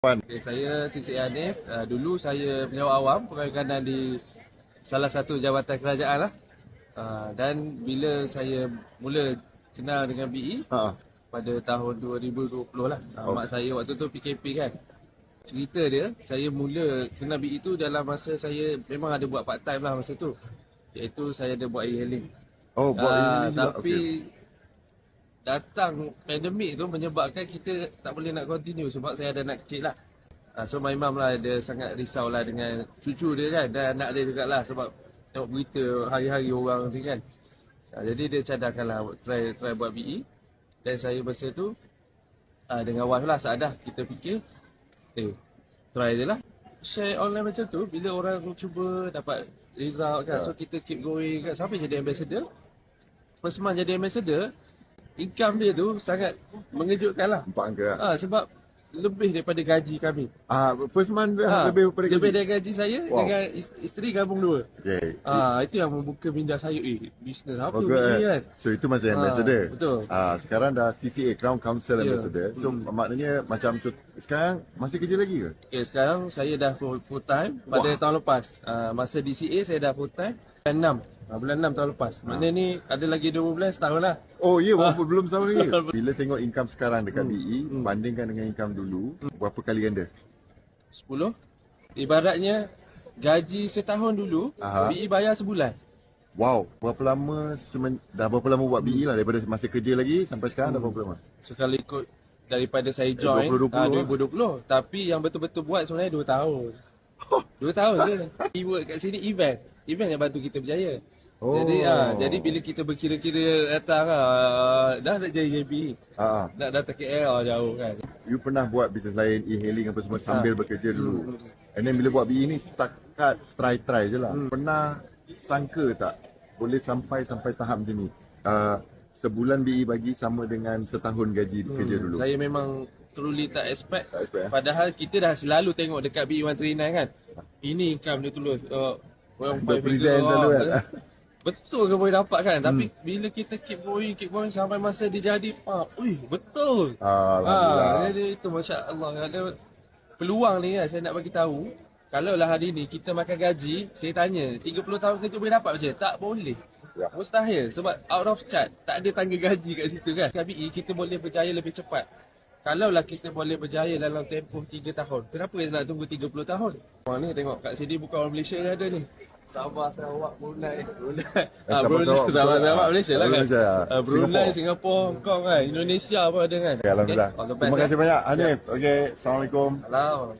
Okay, saya Sisi Hanif. Dulu saya beliau awam perikanan di salah satu jabatan kerajaan lah. Dan bila saya mula kenal dengan BE pada tahun 2020 lah. Mak saya waktu tu PKP kan. Cerita dia, saya mula kenal BE tu dalam masa saya memang ada buat part time lah masa tu. Iaitu saya ada buat e-hailing. Oh, buat e-hailing juga. Tapi datang pandemik tu menyebabkan kita tak boleh nak continue sebab saya ada anak kecil lah. So my mum lah dia sangat risau lah dengan cucu dia kan dan anak dia jugalah sebab tengok berita hari-hari orang ni kan. Jadi dia cadangkan lah try buat BE. Dan saya masa tu dengan wife lah Saadah kita fikir try je lah. Share online macam tu bila orang cuba dapat result kan. So kita keep going kan sampai jadi ambassador. First month jadi ambassador, income dia tu sangat mengejutkan lah. 4 angka. Sebab lebih daripada gaji kami. First month lebih daripada gaji. Lebih dari gaji saya dengan isteri gabung dua. Okay. Itu yang membuka minda saya. Bisnes apa ni kan? So itu masa ambassador. Betul. Sekarang dah CCA, Crown Council Ambassador. So maknanya macam sekarang masih kerja lagi ke? Okay, sekarang saya dah full time pada tahun lepas. Masa DCA saya dah full time. Bulan 6 tahun lepas. Maknanya ni ada lagi 2 bulan setahun lah. Oh ya, belum setahun lagi. Bila tengok income sekarang dekat BE, bandingkan dengan income dulu, berapa kali ganda? 10. Ibaratnya gaji setahun dulu, BE bayar sebulan. Wow, berapa lama buat BE lah daripada masa kerja lagi sampai sekarang dah berapa lama? So kalau ikut daripada saya join 2020, tapi yang betul-betul buat sebenarnya 2 tahun. 2 tahun je. Keyword kat sini event yang bantu kita berjaya. Jadi bila kita berkira-kira datang dah nak jadi JB. Nak datang KL jauh kan. You pernah buat bisnes lain, e-hailing apa semua sambil bekerja dulu. And then bila buat BE ni setakat try je lah. Pernah sangka tak boleh sampai tahap macam ni? Sebulan BE bagi sama dengan setahun gaji kerja dulu. Saya memang truly tak expect. Padahal kita dah selalu tengok dekat BE 139 kan. Ini income dia tulus. Berpresent selalu kan. Betul ke boleh dapat kan? Tapi bila kita keep going sampai masa dia jadi betul. Jadi itu masya-Allah ada peluang ni kan saya nak bagi tahu. Kalau lah hari ni kita makan gaji, saya tanya 30 tahun kerja boleh dapat macam tak boleh. Mustahil sebab out of chart, tak ada tangga gaji kat situ kan. KBE kita boleh berjaya lebih cepat. Kalaulah kita boleh berjaya dalam tempoh 3 tahun, kenapa nak tunggu 30 tahun? Orang ni tengok kat sini bukan orang Malaysia yang ada ni. Sabah, Sarawak, Brunei. Sabah, Malaysia lah kan. Brunei, Singapura, Hong Kong kan. Indonesia pun ada kan. Alhamdulillah. Terima kasih banyak Hanif. Assalamualaikum. Salam.